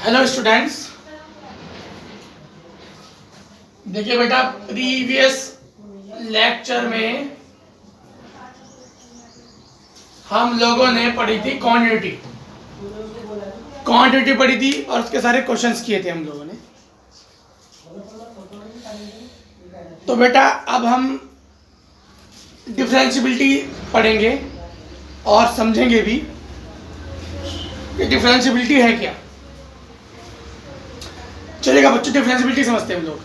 Hello students, देखिए बेटा, previous lecture में हम लोगों ने पढ़ी थी क्वांटिटी पढ़ी थी और उसके सारे क्वेश्चंस किए थे हम लोगों ने। तो बेटा अब हम डिफरेंशियबिलिटी पढ़ेंगे और समझेंगे भी कि डिफरेंशियबिलिटी है क्या। चलेगा बच्चों, डिफरेंशियबिलिटी समझते हैं हम लोग।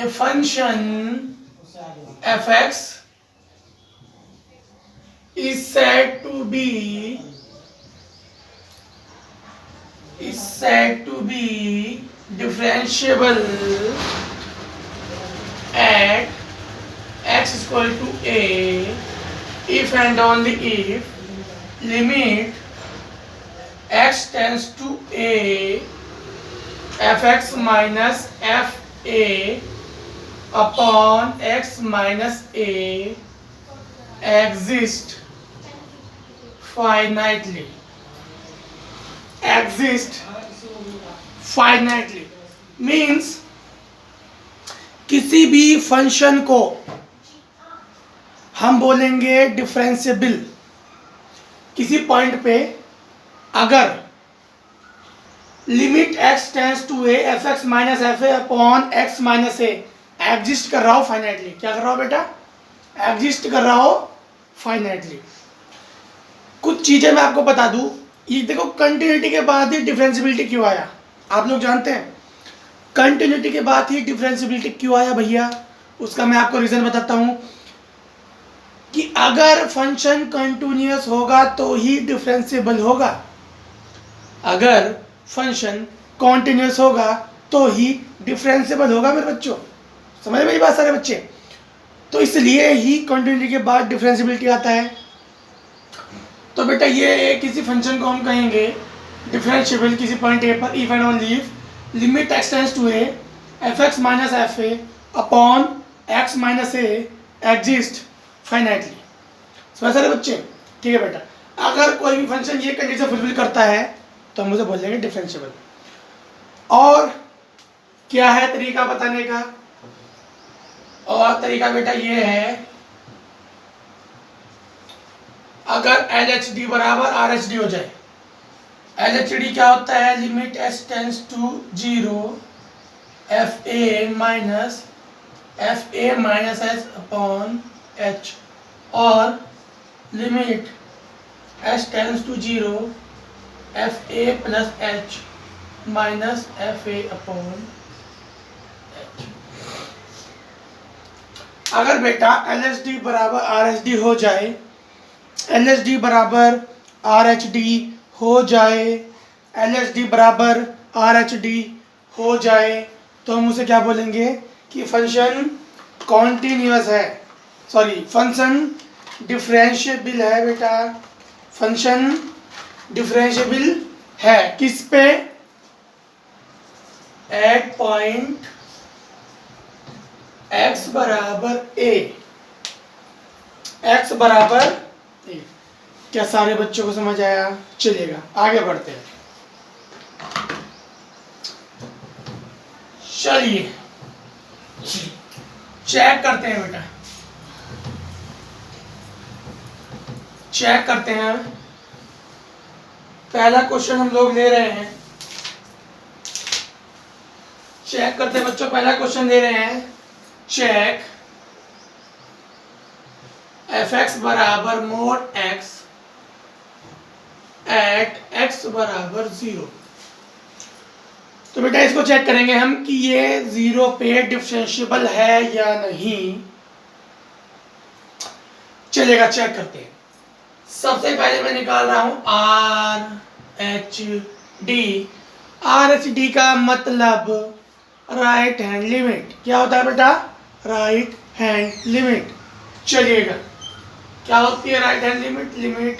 A function fx is said to be differentiable at x is equal to a if and only if limit x tends to a fx minus fa upon x minus a exist finitely means किसी भी function को हम बोलेंगे differentiable किसी point पे अगर limit x tends to a fx minus fa upon x minus a exist कर रहा हो फाइनाइटली। क्या कर रहा हो बेटा? एग्जिस्ट कर रहा हो फाइनाइटली। कुछ चीजें मैं आपको बता दूं, ये देखो कंटिन्यूटी के बाद ही डिफरेंशियबिलिटी क्यों आया, आप लोग जानते हैं कंटिन्यूटी के बाद ही डिफरेंशियबिलिटी क्यों आया भैया? उसका मैं आपको रीजन बताता हूं कि अगर फंक्शन कंटिन्यूअस होगा तो ही डिफरेंशिएबल होगा, अगर फंक्शन कंटिन्यूअस होगा तो ही डिफरेंशिएबल होगा। मेरे बच्चों समझ मेरी बात सारे बच्चे? तो इसलिए ही कंटिन्यूटी के बाद डिफरेंशियबिलिटी आता है। तो बेटा ये किसी फंक्शन को हम कहेंगे डिफरेंशिएबल किसी पॉइंट ए पर if and only if limit x tends to a fx minus fa upon x minus a exist finitely. समझ सारे बच्चे? ठीक है बेटा, अगर कोई भी फंक्शन ये कंडीशन फुलफिल करता है तो हम उसे बोलेंगे डिफरेंशिएबल। और क्या है तरीका बताने का? और तरीका बेटा ये है, अगर LHD बराबर RHD हो जाए। LHD क्या होता है? Limit s tends to 0 fa minus s upon h और limit s tends to 0 fa plus h minus fa upon h। अगर बेटा LHD बराबर RHD हो जाए, LHD बराबर RHD हो जाए, LHD बराबर RHD हो जाए तो हम उसे क्या बोलेंगे कि फंक्शन कॉन्टिन्यूअस है, सॉरी फंक्शन डिफरेंशिएबल है बेटा। फंक्शन डिफरेंशिएबल है किस पे? एट पॉइंट x बराबर a, x बराबर a। क्या सारे बच्चों को समझ आया? चलिएगा आगे बढ़ते हैं। चलिए चेक करते हैं बेटा, चेक करते हैं। पहला क्वेश्चन हम लोग ले रहे हैं, चेक करते हैं बच्चों। पहला क्वेश्चन ले रहे हैं, चेक fx बराबर मोड x एट x बराबर 0। तो बेटा इसको चेक करेंगे हम कि ये 0 पे डिफरेंशिएबल है या नहीं। चलेगा चेक करते हैं। सबसे पहले मैं निकाल रहा हूं RHD का मतलब राइट हैंड लिमिट। क्या होता है बेटा? Right hand limit. चलिएगा क्या होती है right hand limit? Limit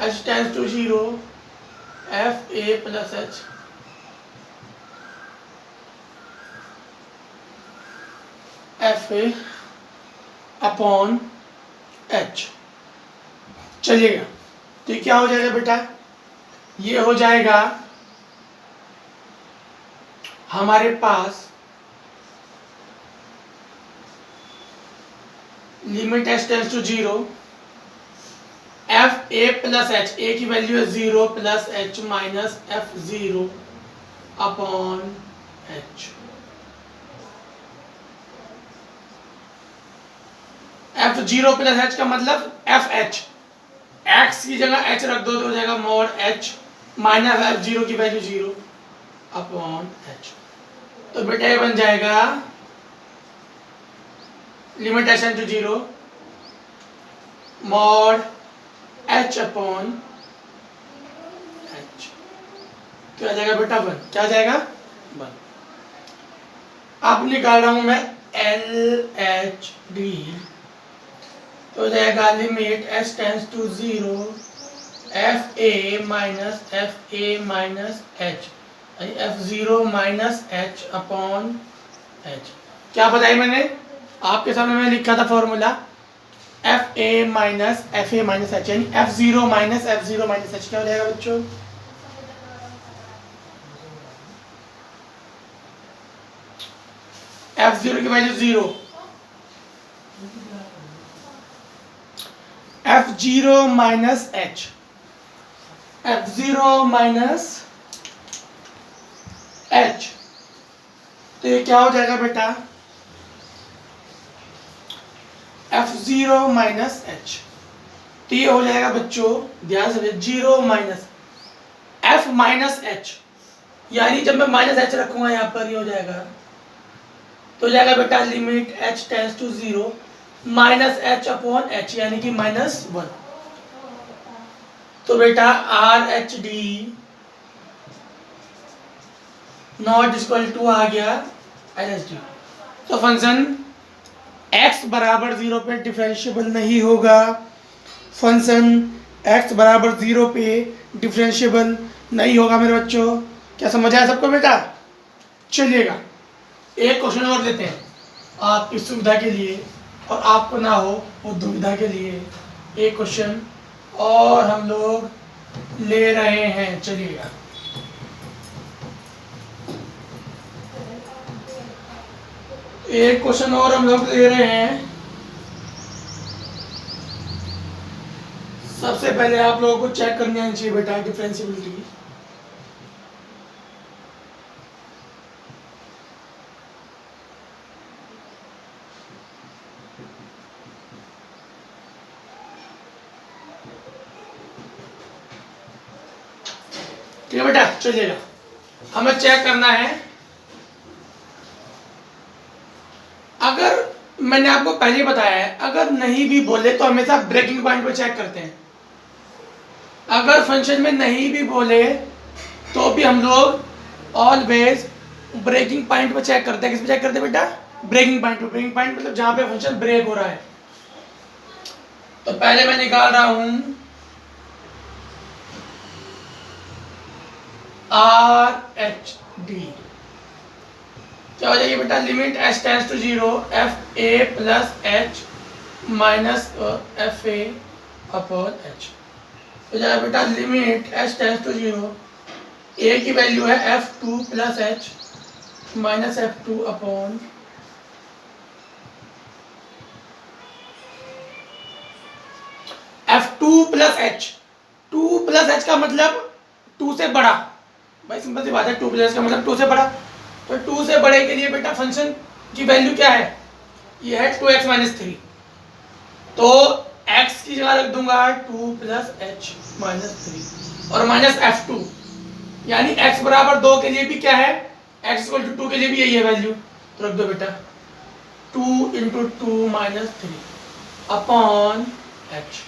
h tends to 0 fa plus h fa upon h. चलिएगा, तो ये क्या हो जाएगा बेटा, ये हो जाएगा हमारे पास limit h tends to 0 f a plus h, a की वैल्यू है 0 plus h minus f 0 upon h. F 0 plus h का मतलब एफ एच, एक्स की जगह एच रख दो तो हो जाएगा मॉड एच माइनस एफ 0 की वैल्यू 0 अपॉन एच। तो बेटा ये बन जाएगा limit h tends to 0 mod h upon h. क्या आ जाएगा बेटा, 1। क्या आ जाएगा, 1। अब निकाल रहा हूं मैं एल एच डी, तो हो जाएगा limit h tends to 0 f a minus h f 0 minus h upon h. क्या बताई मैंने आपके सामने, मैंने लिखा था formula f a minus f h, यानी एफ 0 माइनस एच। क्या हो जाएगा बच्चों, एफ 0 की value 0, f 0 minus h, f 0 minus h. तो ये क्या हो जाएगा बेटा, एफ 0 माइनस एच। तो ये हो जाएगा बच्चों, ध्यान से, 0 माइनस एफ माइनस एच, यानी जब मैं माइनस एच रखूंगा यहाँ पर ये हो जाएगा, तो हो जाएगा बेटा limit h tends to 0 minus h upon h, यानी कि -1। तो बेटा R H D not equal to आ गया एल एच डी। तो फंक्शन x बराबर 0 पे डिफरेंशिएबल नहीं होगा, फंक्शन x बराबर 0 पे डिफरेंशिएबल नहीं होगा मेरे बच्चों। क्या समझ आया सबको बेटा? चलिएगा एक क्वेश्चन और लेते हैं आपकी सुविधा के लिए, और आपको ना हो वो दुविधा के लिए एक क्वेश्चन और हम लोग ले रहे हैं। चलिएगा एक क्वेश्चन और हम लोग ले रहे हैं। सबसे पहले आप लोगों को चेक करनी आनी चाहिए बेटा डिफरेंशिएबिलिटी। ठीक है बेटा, चलिएगा हमें चेक करना है। अगर मैंने आपको पहले ही बताया है, अगर नहीं भी बोले तो हमेशा ब्रेकिंग पॉइंट पे चेक करते हैं। अगर फंक्शन में नहीं भी बोले तो भी हम लोग ऑलवेज ब्रेकिंग पॉइंट पे चेक करते हैं। किस पे चेक करते हैं बेटा? ब्रेकिंग पॉइंट पे। ब्रेकिंग पॉइंट मतलब जहां पे फंक्शन ब्रेक हो रहा है। तो पहले मैं निकाल रहा हूं आर एच डी। क्या हो जाएगी बेटा? Limit h tends to 0 f a plus h minus f a upon h. तो जाएगा बेटा limit h tends to 0, a की वैल्यू है f2 plus h minus f2 upon f2 plus h. 2 plus h का मतलब 2 से बड़ा, भाई सिंपल सी बात है। 2 प्लस एच का मतलब 2 से बड़ा। तो 2 से बड़े के लिए बेटा फंक्शन की वैल्यू क्या है? ये है 2x माइनस 3। तो x की जगह रख दूंगा 2 प्लस एच माइनस 3 और माइनस f2, यानी x बराबर 2 के लिए भी क्या है? x इक्वल टू 2 के लिए भी यही है वैल्यू। तो रख दो बेटा 2 इंटू 2 माइनस 3 अपॉन एच।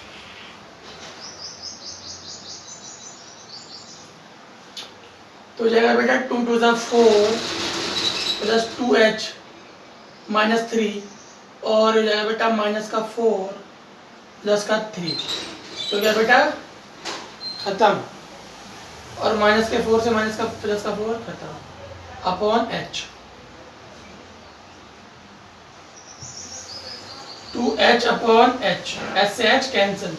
तो हो जाएगा बेटा 2 टू 4 प्लस 2h माइनस 3 और हो जाएगा बेटा माइनस का 4 प्लस का 3। तो क्या बेटा खत्म, और माइनस के 4 से माइनस का प्लस का 4 खत्म upon h। 2h upon h, h से h कैंसिल,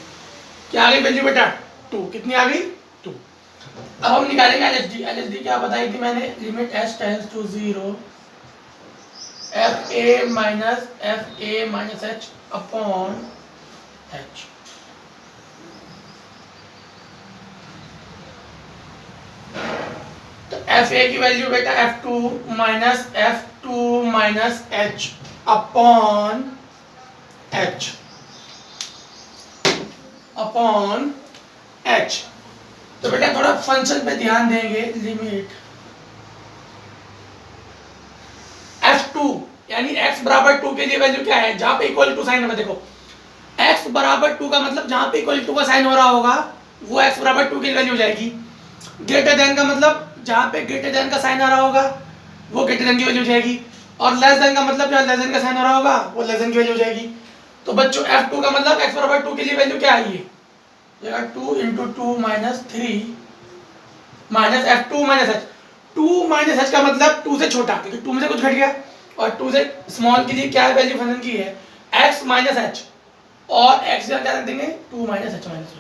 क्या आ गई वैल्यू बेटा 2, कितनी आ गई 2। अब हम निकालेंगे LHD। LHD क्या बताई थी मैंने, limit h tends to 0 fa minus h upon h। तो fa की वैल्यू बेटा f2 minus h upon h upon h। तो बेटा थोड़ा फंक्शन पे ध्यान देंगे, लिमिट f2 यानी x बराबर 2 के लिए वैल्यू क्या है, जहां पे इक्वल टू साइन होगा, देखो x बराबर 2 का मतलब जहां पे इक्वल टू का साइन हो रहा होगा वो x बराबर 2 की वैल्यू हो जाएगी। ग्रेटर देन का मतलब जहां पे ग्रेटर देन का साइन आ रहा होगा वो ग्रेटर देन की वैल्यू हो जाएगी, और लेस देन का मतलब जहां लेस देन का साइन आ रहा होगा वो लेस देन की वैल्यू हो जाएगी। तो बच्चों f2 का मतलब x बराबर 2 के लिए वैल्यू क्या आई है, जगह 2 × 2 minus 3 minus f2 minus h। 2 minus h का मतलब 2 से छोटा, क्योंकि 2 में से कुछ घट गया, और 2 से स्मॉल के लिए क्या वैल्यू फंक्शन की है x माइनस h, और x का क्या रख देंगे 2 माइनस h माइनस 1।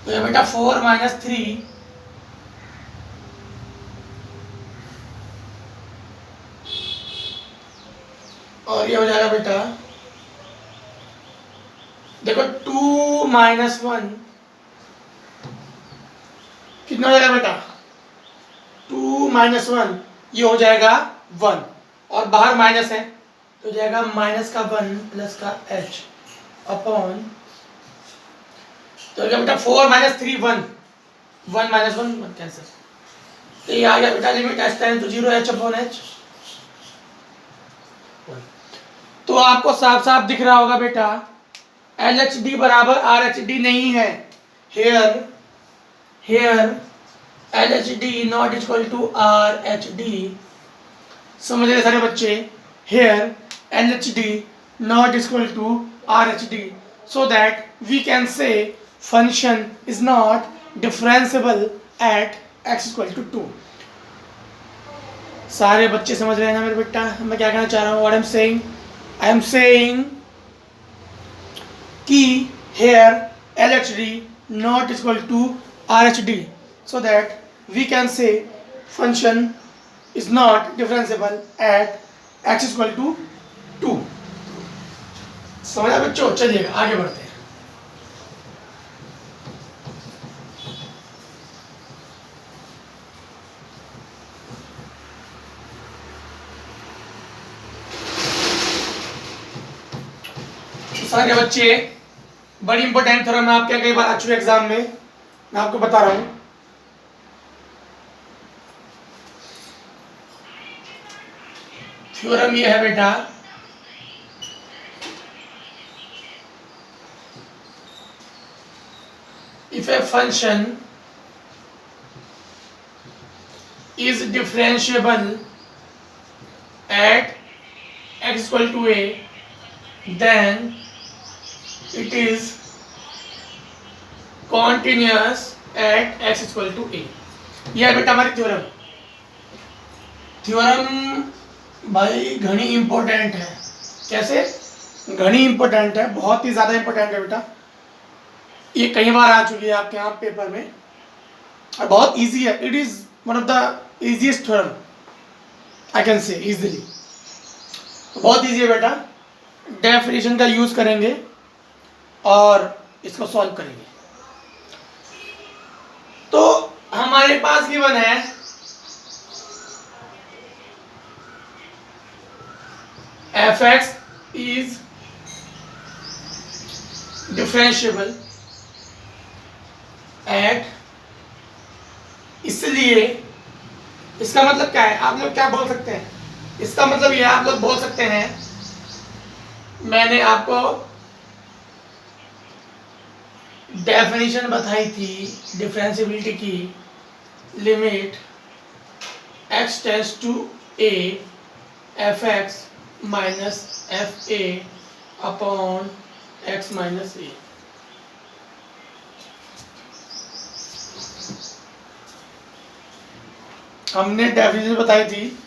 तो ये बेटा 4 माइनस 3 और ये हो जाएगा बेटा, देखो 2 माइनस 1 कितना हो जाएगा बेटा, 2 माइनस 1 ये हो जाएगा 1, और बाहर माइनस है तो हो जाएगा माइनस का 1 प्लस का h अपॉन, तो बेटा 4 माइनस 3 1 माइनस 1 कैंसिल, तो ये आ गया बेटा limit h tends to 0 h upon h। तो आपको साफ साफ दिख रहा होगा बेटा LHD बराबर RHD नहीं है, here LHD not equal to RHD। समझ रहे सारे बच्चे, here LHD not equal to RHD, so that we can say function is not differentiable at x equal to 2। सारे बच्चे समझ रहे हैं ना मेरे बेटा, मैं क्या कहना चाह रहा हूँ, what I am saying कि here LHD not equal to RHD, so that we can say function is not differentiable at x equal to 2। समझा बच्चों, चलिए आगे बढ़ते हैं। सारे बच्चे बड़ी इंपॉर्टेंट थ्योरम है आपके, कई बार आ चुके एग्जाम में, मैं आपको बता रहा हूं। थ्योरम ये है बेटा, if a function is differentiable at x equal to a, then it is continuous at x equal to a। यह है बेटा हमारी थ्योरम। थ्योरम भाई घनी इंपॉर्टेंट है, कैसे घनी इंपॉर्टेंट है, बहुत ही ज्यादा इंपॉर्टेंट है बेटा। ये कई बार आ चुकी है आपके यहाँ पेपर में, और बहुत इजी है, it is one of the easiest theorem I can say easily. बहुत इजी है बेटा, डेफिनेशन का यूज करेंगे और इसको सॉल्व करेंगे। तो हमारे पास गिवन है f(x) is differentiable at, इसलिए इसका मतलब क्या है, आप लोग क्या बोल सकते हैं, इसका मतलब ये आप लोग बोल सकते हैं, मैंने आपको डेफिनेशन बताई थी डिफरेंशिएबिलिटी की, limit x tends to a f(x) minus fa upon x minus a। हमने डेफिनेशन बताई थी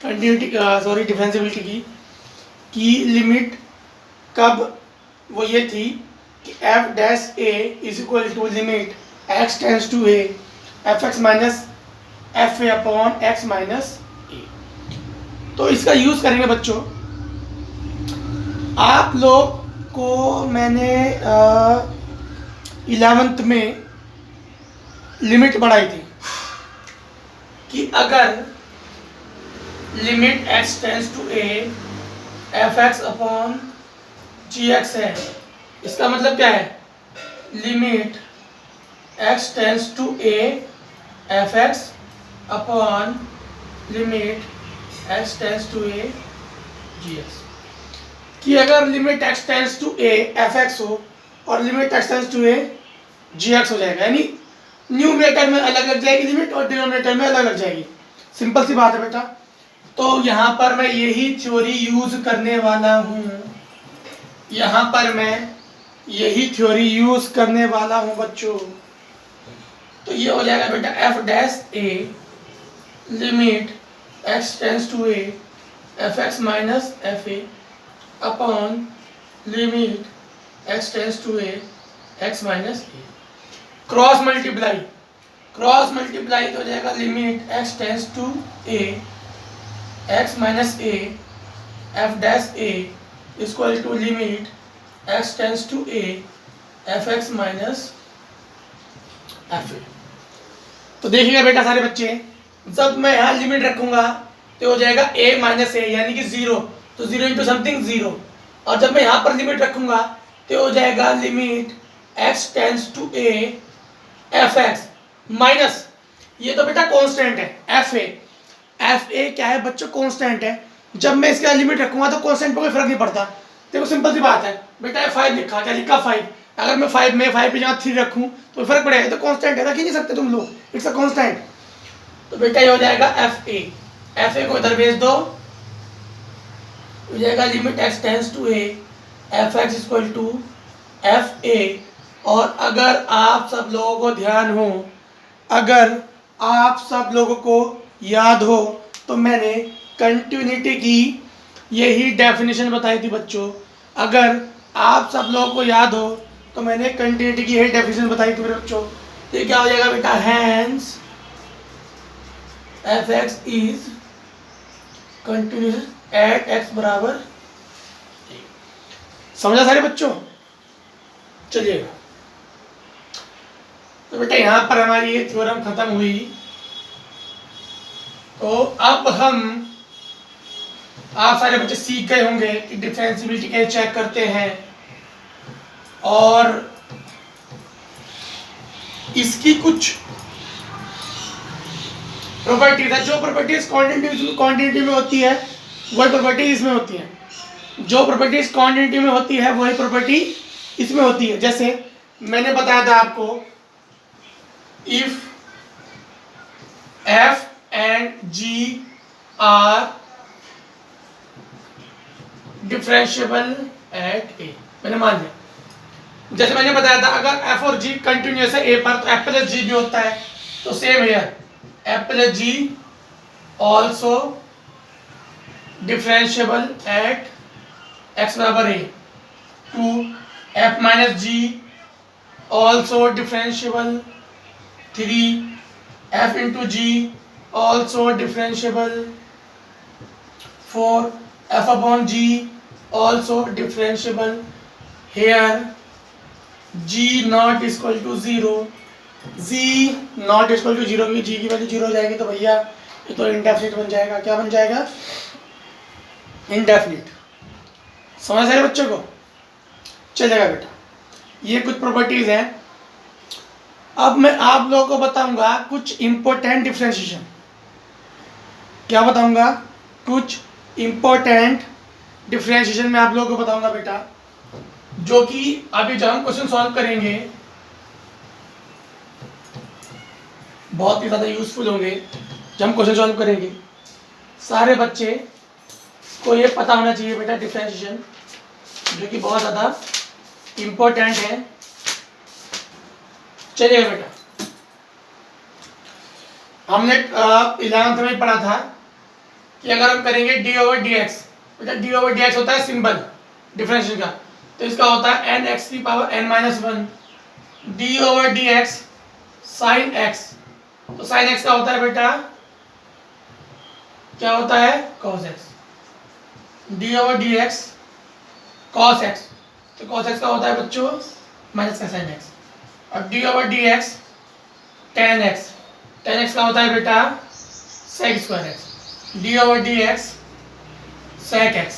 कंटिन्यूटी सॉरी डिफरेंशिएबिलिटी की लिमिट कब वो ये थी कि f dash a is equal to limit x tends to a f x minus f a upon x minus a. तो इसका यूज़ करेंगे बच्चों। आप लोग को मैंने 11th में लिमिट बढ़ाई थी कि अगर limit x tends to a f x upon g x है, इसका मतलब क्या है, limit x tends to a f x upon limit x tends to a g x, कि अगर limit x tends to a f x हो और limit x tends to a g x हो जाएगा, यानी न्यूमरेटर में अलग लग जाएगी लिमिट और डिनोमिनेटर में अलग लग जाएगी। सिंपल सी बात है बेटा। तो यहाँ पर मैं यही थ्योरी यूज करने वाला हूँ, यहाँ पर मैं यही थ्योरी यूज करने वाला हूँ बच्चों। तो ये हो जाएगा बेटा f dash a limit x tends to a f x minus f a upon limit x tends to a x minus a. Cross multiply तो हो जाएगा limit x tends to a x minus a f dash a equal to limit x tends to a f x minus f a. तो देखिएगा बेटा सारे बच्चे, जब मैं यहाँ लिमिट रखूंगा तो हो जाएगा a माइनस ए यानी कि 0, तो 0 इंटू समथिंग 0। और जब मैं यहाँ पर लिमिट रखूंगा तो हो जाएगा limit x tends to a f x minus, ये तो बेटा कांस्टेंट है एफ ए क्या है बच्चों, कांस्टेंट है। जब मैं इसका लिमिट रखूंगा तो कांस्टेंट पर कोई फर्क नहीं पड़ता। देखो सिंपल सी बात है बेटा, 5 लिखा, क्या लिखा 5, अगर मैं 5 की जगह 3 रखूं तो फर्क पड़ेगा, तो कांस्टेंट है, रख ही नहीं सकते तुम लोग, इट्स अ कांस्टेंट। तो बेटा ये हो जाएगा एफ ए को इधर भेज दो, हो जाएगा limit x tends to a f x equal to f a. और अगर आप सब लोगों को ध्यान हो, अगर आप सब लोगों को याद हो, तो मैंने कंटिन्यूटी की यही डेफिनेशन बताई थी बच्चों। अगर आप सब लोगों को याद हो तो मैंने कंटिन्यूटी की यही डेफिनेशन बताई थी मेरे बच्चों। तो ये क्या हो जाएगा बेटा, hence f x is continuous at x बराबर। समझा सारे बच्चों? चलिएगा, तो बेटा यहाँ पर हमारी ये थ्योरम खत्म हुई। तो अब हम, आप सारे बच्चे सीख गए होंगे कि डिफरेंशिएबिलिटी कैसे चेक करते हैं और इसकी कुछ प्रॉपर्टीज है। जो प्रॉपर्टीज क्वांटिटी में होती है वही प्रॉपर्टी इसमें होती है, जो प्रॉपर्टीज क्वांटिटी में होती है वही प्रॉपर्टी इसमें होती है। जैसे मैंने बताया था आपको, if f and g are differentiable at a, मैंने मान लिया। जैसे मैंने बताया था अगर एफ और जी कंटिन्यूअस है ए पर तो एफ प्लस जी भी होता है, तो same here f plus g also differentiable at x बराबर a, two f minus g also differentiable, 3 f into g also differentiable, 4 f upon g also differentiable। here g not is equal to 0, g not is equal to 0 क्योंकि g की value 0 हो जाएगी तो भैया ये तो indefinite बन जाएगा। क्या बन जाएगा? इंडेफिनिट। समझ रहे बच्चों को? चलेगा बेटा, ये कुछ प्रॉपर्टीज हैं। अब मैं आप लोगों को बताऊंगा कुछ इंपॉर्टेंट डिफरेंशिएशन। क्या बताऊंगा? कुछ इंपॉर्टेंट डिफरेंशिएशन मैं आप लोगों को बताऊंगा बेटा, जो कि अभी जब हम क्वेश्चन सॉल्व करेंगे बहुत ही ज़्यादा यूजफुल होंगे। जब हम क्वेश्चन सॉल्व करेंगे सारे बच्चे को ये पता होना चाहिए बेटा डिफरेंशिएशन, जो कि बहुत ज़्यादा इंपॉर्टेंट है। चलिए बेटा, हमने 11th में पढ़ा था कि अगर हम करेंगे डी ओवर डी एक्स, बेटा डी ओवर डी एक्स होता है सिंबल डिफरेंशियल का, तो इसका होता है एन एक्स की power n minus one d over d x sine x. तो साइन एक्स का होता है बेटा क्या होता है cos x, d over d x cos x, तो कॉस एक्स का होता है बच्चों माइनस का साइन एक्स, और d over d x tan x, tan x का होता है बेटा sec square x, d over d x sec x,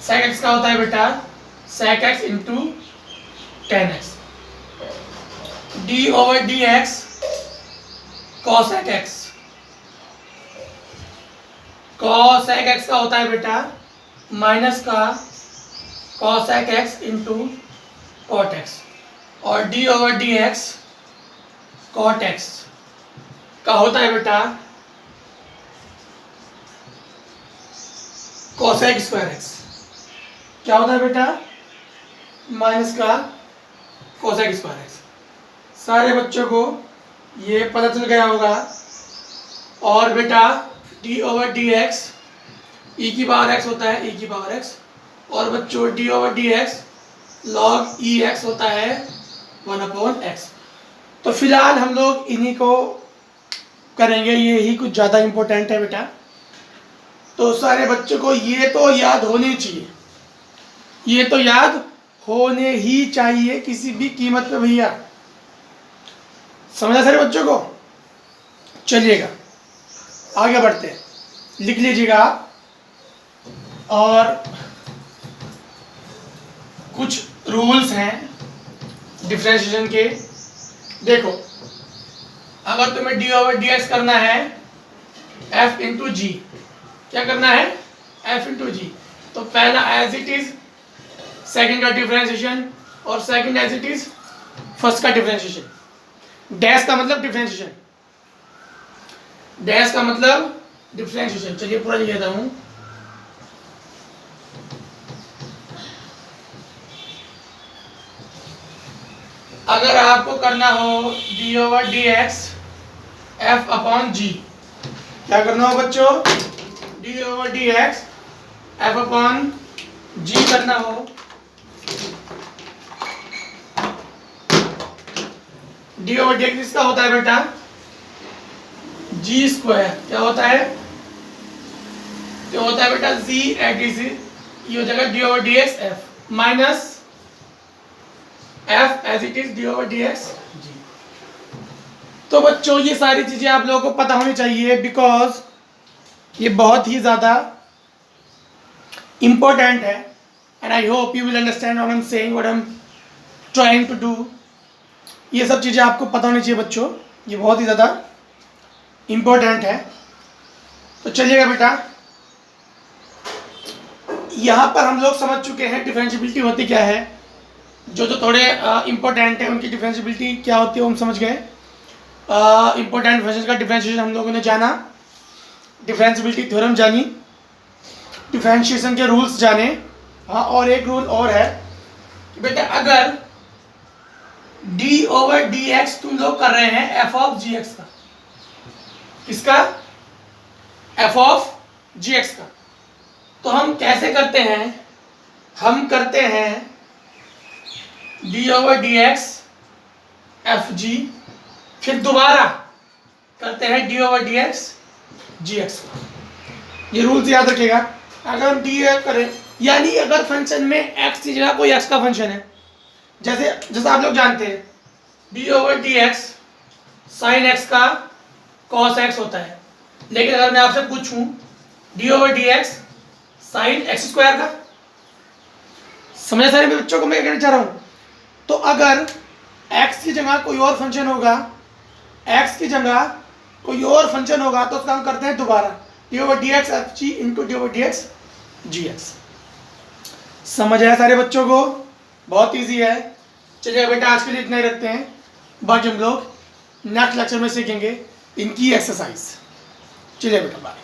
sec x का होता है बेटा sec x into tan x, d over d x cosec x, cosec x का होता है बेटा माइनस का cosec x into cot x, और d over d x cot x का होता है बेटा कॉसेक स्क्वायर एक्स, क्या होता है बेटा माइनस का कोसेक स्क्वायर एक्स। सारे बच्चों को ये पता चल गया होगा। और बेटा डी ओवर डी एक्स ई की पावर एक्स होता है, ई की पावर एक्स, और बच्चों d over d x log e x होता है वन अपॉन एक्स। तो फिलहाल हम लोग इन्हीं को करेंगे, ये ही कुछ ज़्यादा इम्पोर्टेंट है बेटा। तो सारे बच्चों को ये तो याद होनी चाहिए, ये तो याद होने ही चाहिए किसी भी कीमत पे भैया, समझा सारे बच्चों को। चलिएगा आगे बढ़ते हैं, लिख लीजिएगा आप। और कुछ रूल्स हैं डिफरेंशिएशन के। देखो अगर तुम्हें डी ओवर डी एक्स करना है एफ इंटू जी, क्या करना है एफ इंटू जी, तो पहला एज इट इज सेकंड का डिफरेंशिएशन, और second as it is first का डिफरेंशिएशन। डैश का मतलब डिफरेंशिएशन, डैश का मतलब डिफरेंशिएशन। चलिए पूरा लिख देता हूं। अगर आपको करना हो d over d x f upon g, क्या करना हो बच्चों d over d x f upon g करना हो, डी ओवर डी एक्स इसका होता है बेटा जी स्क्वायर, क्या होता है तो होता है बेटा जी एट डी सी, ये हो जाएगा d over d x f minus f as it is d over d x g. तो बच्चों ये सारी चीजें आप लोगों को पता होनी चाहिए, बिकॉज ये बहुत ही ज्यादा इंपॉर्टेंट है। And I hope you will understand what I am saying, what I am trying to do. ये सब चीज़ें आपको पता होनी चाहिए बच्चों, ये बहुत ही ज़्यादा इम्पोर्टेंट है। तो चलिएगा बेटा, यहाँ पर हम लोग समझ चुके हैं डिफरेंशिएबिलिटी होती क्या है। जो जो थोड़े इम्पोर्टेंट है उनकी डिफरेंशिएबिलिटी क्या होती है वो हम समझ गए। इम्पोर्टेंट फंक्शन का डिफरेंशिएशन हम लोगों ने जाना, डिफरेंशिएबिलिटी थ्योरम जानी, डिफरेंशिएशन के रूल्स जाने। हाँ, और एक रूल और है कि बेटा अगर डी ओवर डी एक्स तुम लोग कर रहे हैं एफ ऑफ जी एक्स का, किसका एफ ऑफ जी एक्स का, तो हम कैसे करते हैं, हम करते हैं D over d x f जी, फिर दोबारा करते हैं D over d x g x का। ये रूल्स याद रखिएगा। अगर हम डी करें, यानी अगर फंक्शन में एक्स की जगह कोई एक्स का फंक्शन है, जैसे आप लोग जानते हैं D over d x sine x का कॉस एक्स होता है, लेकिन अगर मैं आपसे पूछूं D over d x sine x square का, समझा सारे बच्चों को मैं कहना चाह रहा हूं। तो अगर एक्स की जगह कोई और फंक्शन होगा, एक्स की जगह कोई और फंक्शन होगा, तो उसका हम करते हैं दोबारा d over d x f g into d over d x g x. समझ आया सारे बच्चों को, बहुत इजी है। चलिए बेटा आज के लिए इतना ही रखते हैं, बाकी हम लोग नेक्स्ट लेक्चर में सीखेंगे इनकी एक्सरसाइज। चलिए बेटा बाय।